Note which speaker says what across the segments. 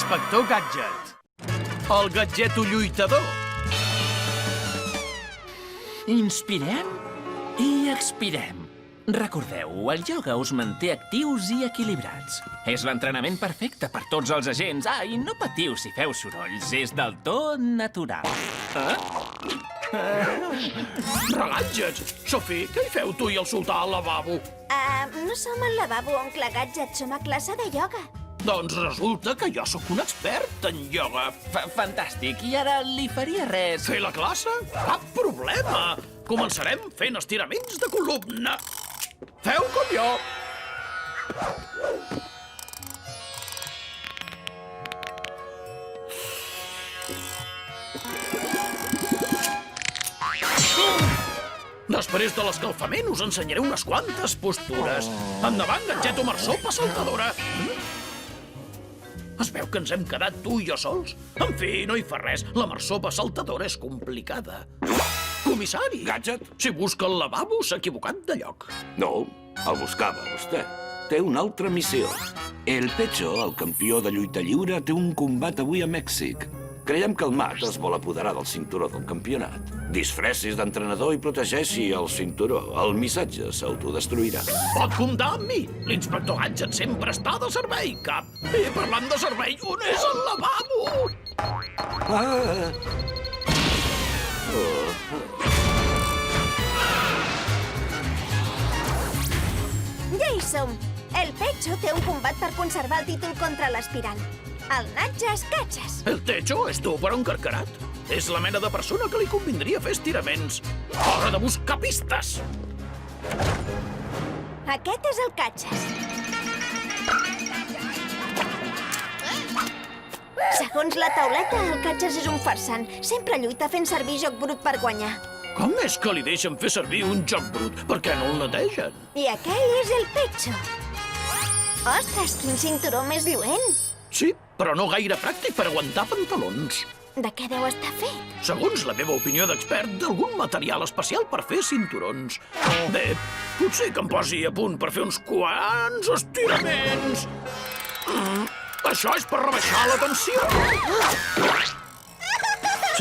Speaker 1: Inspector Gadget. El gadgeto lluitador.
Speaker 2: Inspirem i expirem. Recordeu, el ioga us manté actius i equilibrats. És l'entrenament perfecte per tots els agents. I no patiu si feu sorolls, és del tot natural.
Speaker 1: Relaxa't. Sophie, què hi feu tu i el sultà al lavabo?
Speaker 3: No som al lavabo, oncle Gadget, som a classe de ioga.
Speaker 1: Doncs resulta que jo sóc un expert en ioga.
Speaker 2: Fantàstic, i ara li faria res...
Speaker 1: Fer la classe? Cap problema. Començarem fent estiraments de columna. Feu com jo. Després de l'escalfament us ensenyaré unes quantes postures. Endavant, gadgeto marsopa saltadora. Es veu que ens hem quedat tu i jo sols? En fi, no hi fa res. La marsopa saltadora és complicada. Comissari!
Speaker 4: Gadget?
Speaker 1: Si busca el lavabo, s'ha equivocat de lloc.
Speaker 4: No, el buscava vostè. Té una altra missió. El Pecho, el campió de lluita lliure, té un combat avui a Mèxic. Creiem que el Matt es vol apoderar del cinturó del campionat. Disfressis d'entrenador i protegeixi el cinturó. El missatge s'autodestruirà.
Speaker 1: Pot comptar amb mi. L'inspector Gadget sempre està de servei, cap. I parlant de servei, on és el lavabo?
Speaker 3: Ja hi som. El Pecho té un combat per conservar el títol contra l'aspirant. El Natges Catxes.
Speaker 1: El Techo és tu per un carcarat. És la mena de persona que li convindria fer estiraments. Hora de buscar pistes.
Speaker 3: Aquest és el Catxes. Segons la tauleta, el Catxes és un farsant. Sempre lluita fent servir joc brut per guanyar.
Speaker 1: Com és que li deixen fer servir un joc brut? Per què no el netegen?
Speaker 3: I aquell és el Pecho. Ostres, quin cinturó més lluent.
Speaker 1: Sí, però no gaire pràctic per aguantar pantalons.
Speaker 3: De què deu estar fet?
Speaker 1: Segons la meva opinió d'expert, d'algun material especial per fer cinturons. Bé, potser que em posi a punt per fer uns quants estiraments. Això és per rebaixar la tensió.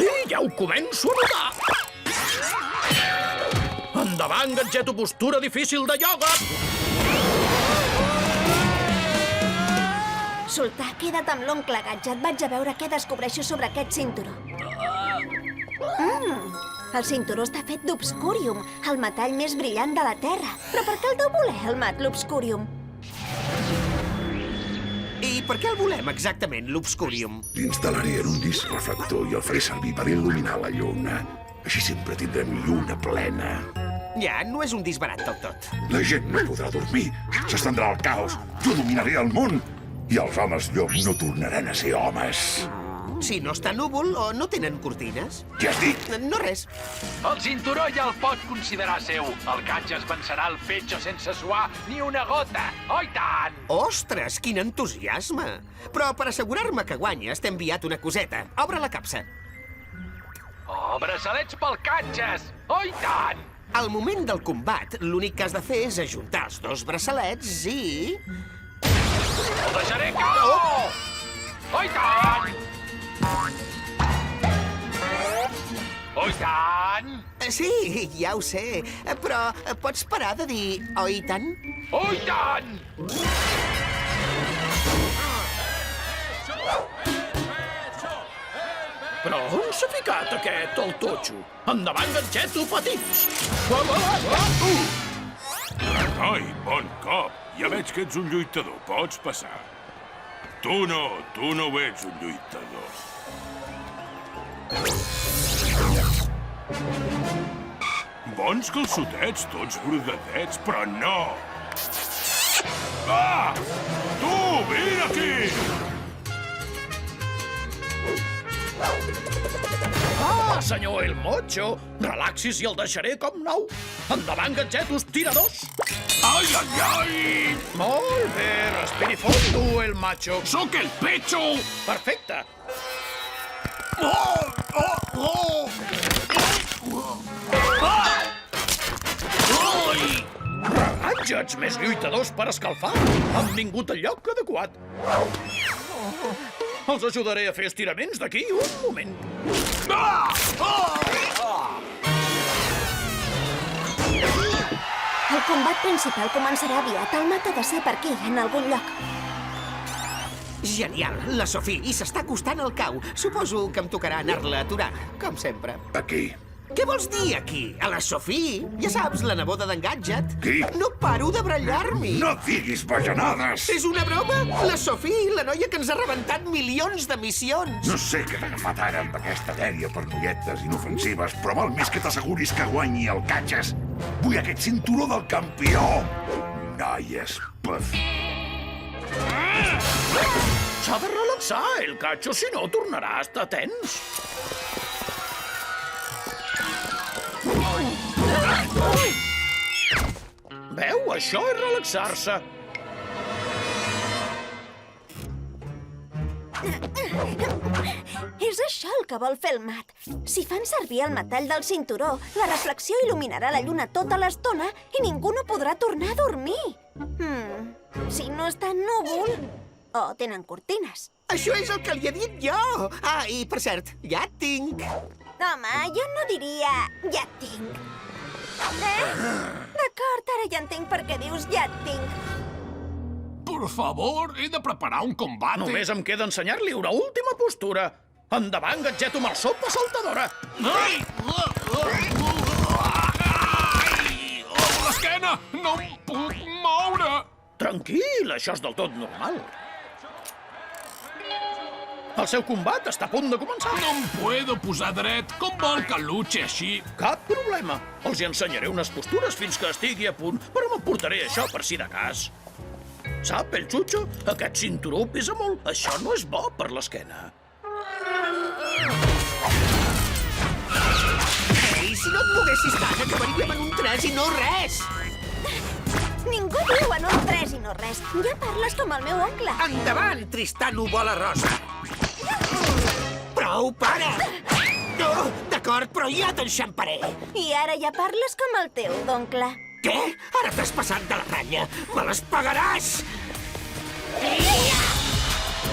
Speaker 1: Sí, ja ho començo a notar. Endavant, gadgeto postura difícil de ioga.
Speaker 3: Sultà, queda't amb l'oncle Gadget. Vaig a veure què descobreixo sobre aquest cinturó. El cinturó està fet d'obscurium, el metall més brillant de la Terra. Però per què el deu voler, el mat, l'obscurium?
Speaker 5: I per què el volem exactament, l'obscurium?
Speaker 6: L'instal·laré en un disc reflector i el faré servir per il·luminar la lluna. Així sempre tindrem lluna plena.
Speaker 5: Ja, no és un disbarat del tot.
Speaker 6: La gent no podrà dormir, s'estendrà el caos, jo dominaré el món i els homes llop no tornaran a ser homes.
Speaker 5: Si no està núvol o no tenen cortines?
Speaker 6: Què has dit?
Speaker 5: No res.
Speaker 7: El cinturó ja el pot considerar seu. El Gadget vencerà el Pecho sense suar ni una gota. Oh, i tant!
Speaker 5: Ostres, quin entusiasme! Però per assegurar-me que guanyes, t'he enviat una coseta. Obre la capsa.
Speaker 7: Oh, braçalets pel Gadget! Oh, i tant!
Speaker 5: Al moment del combat, l'únic que has de fer és ajuntar els dos braçalets i...
Speaker 7: El deixaré cau! Oh, i tant! Oh, i tant!
Speaker 5: Sí, ja ho sé, però pots parar de dir oh, i tant?
Speaker 7: Oh, i tant!
Speaker 1: Però on s'ha ficat aquest, el totxo? Endavant, gadgeto patins!
Speaker 8: Ai, bon cop! Ja veig que ets un lluitador, pots passar. Tu no ets un lluitador. Bons calçotets, tots brodadets, però no! Ah! Tu, vine aquí!
Speaker 1: Senyor El Mocho, relaxis i el deixaré com nou. Endavant, gadgetos tiradors.
Speaker 8: Ai, ai, ai!
Speaker 1: Molt bé, respiri fondo, El Macho.
Speaker 8: Sóc el Pecho!
Speaker 1: Perfecte. Gadgets més lluitadors per escalfar. Han vingut al lloc adequat. Els ajudaré a fer estiraments d'aquí un moment.
Speaker 3: El combat principal començarà aviat. El mat ha de ser per aquí, en algun lloc.
Speaker 5: Genial, la Sophie, i s'està acostant al cau. Suposo que em tocarà anar-la a aturar, com sempre.
Speaker 6: Aquí.
Speaker 5: Què vols dir, aquí? A la Sophie? Ja saps, la neboda d'en Gadget.
Speaker 6: Qui?
Speaker 5: No paro de brallar-m'hi.
Speaker 6: No diguis bajanades!
Speaker 5: És una broma? La Sophie, la noia que ens ha rebentat milions de missions.
Speaker 6: No sé què t'ha agafat ara amb aquesta dèria per noietes inofensives, però val més que t'asseguris que guanyi el Catxes. Vull aquest cinturó del campió! Noies, pef.
Speaker 1: S'ha de relaxar, el Catxo, si no tornarà a estar tens. Veu? Això és relaxar-se.
Speaker 3: És això el que vol fer el mat. Si fan servir el metall del cinturó, la reflexió il·luminarà la lluna tota l'estona i ningú no podrà tornar a dormir. Si no està núvol... O tenen cortines.
Speaker 5: Això és el que li he dit jo. Ah, i per cert, ja et tinc.
Speaker 3: Home, jo no diria ja et tinc. D'acord, ara ja entenc per què dius ja et tinc.
Speaker 9: Por favor, he de preparar un combate.
Speaker 1: Només em queda ensenyar-li una última postura. Endavant, Gadget amb el sopa saltadora.
Speaker 9: Ai! L'esquena! No em puc moure!
Speaker 1: Tranquil, això és del tot normal. El seu combat està a punt de començar.
Speaker 9: No em puedo posar dret. Com vol que luche així?
Speaker 1: Cap problema. Els hi ensenyaré unes postures fins que estigui a punt, però m'emportaré això per si de cas. Sap, el Xucho? Aquest cinturó pesa molt. Això no és bo per l'esquena.
Speaker 5: Ei, si no et moguessis tant, acabaríem en un 3 i no res.
Speaker 3: Ningú diu en un 3 i no res. Ja parles com el meu oncle.
Speaker 5: Endavant, Tristano Bola Rosa. Prou, para! No, d'acord, però ja t'enxamparé.
Speaker 3: I ara ja parles com el teu, d'oncle.
Speaker 5: Què? Ara t'has passat de la ratlla. Me les pagaràs!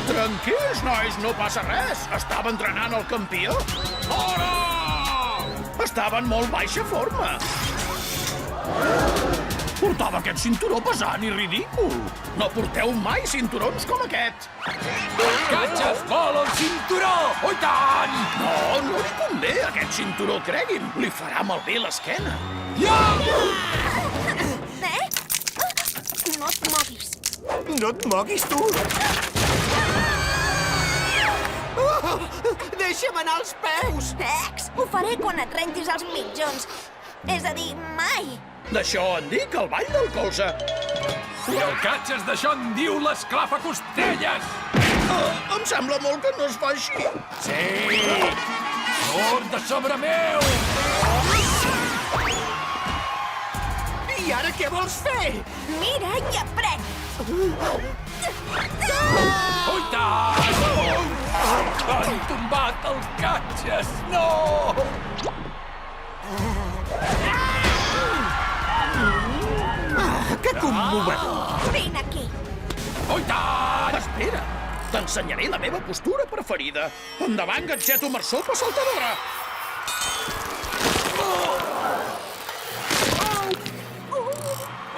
Speaker 1: Tranquils, nois, no passa res. Estava entrenant el campió.
Speaker 9: Fora!
Speaker 1: Estava en molt baixa forma. Portava aquest cinturó pesant i ridícul. No porteu mai cinturons com aquest.
Speaker 9: Catxes vol el cinturó! Oh, i tant!
Speaker 1: No li convé aquest cinturó, cregui'm. Li farà malbé l'esquena.
Speaker 9: Ja!
Speaker 3: No et moguis.
Speaker 5: No et moguis, tu! Deixa'm anar als peus!
Speaker 3: Ex, ho faré quan et rentis els mitjons. És a dir, mai.
Speaker 1: D'això en dic el ball del colze.
Speaker 9: I el Catxes d'això en diu l'esclafacostelles!
Speaker 1: Em sembla molt que no es fa així.
Speaker 9: Sí! Surt de sobre meu!
Speaker 5: I ara què vols fer?
Speaker 3: Mira i aprèn.
Speaker 9: Oh, i tant! Han tombat el Catxes! No!
Speaker 5: Que commovedor!
Speaker 3: Vine aquí.
Speaker 9: Oh, i tant!
Speaker 1: Espera, t'ensenyaré la meva postura preferida. Endavant, Gadget amb sopa saltadora.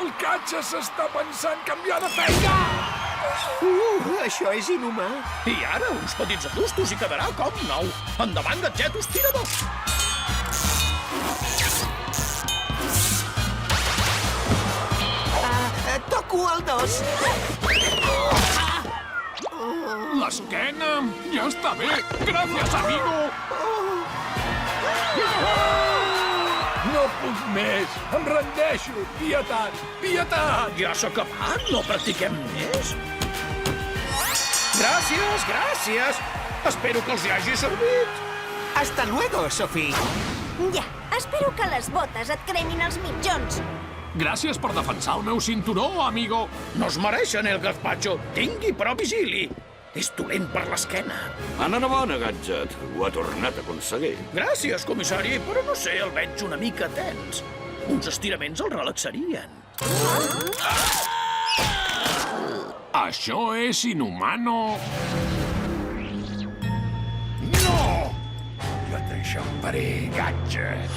Speaker 9: El Catxes s'està pensant canviar de feina!
Speaker 5: Això és inhumà.
Speaker 1: I ara uns petits ajustos i quedarà com nou. Endavant, Gadget estirador.
Speaker 5: Toco el 2.
Speaker 9: L'esquena ja està bé. Gràcies, amigo! No puc més. Em rendeixo. Pietat, pietat!
Speaker 1: Ja s'ha acabat, no practiquem més. Gràcies, gràcies. Espero que els hi hagi servit.
Speaker 5: Hasta luego, Sophie.
Speaker 3: Ja, espero que les botes et cremin els mitjons.
Speaker 9: Gràcies per defensar el meu cinturó, amigo.
Speaker 1: No es mereixen el gazpacho. Tingui, però vigili. És dolent per l'esquena.
Speaker 4: Enhorabona, Gadget. Ho ha tornat a aconseguir.
Speaker 1: Gràcies, comissari, però no sé, el veig una mica tens. Uns estiraments el relaxarien.
Speaker 9: Això és inhumano.
Speaker 6: t'enxamparé, gadget.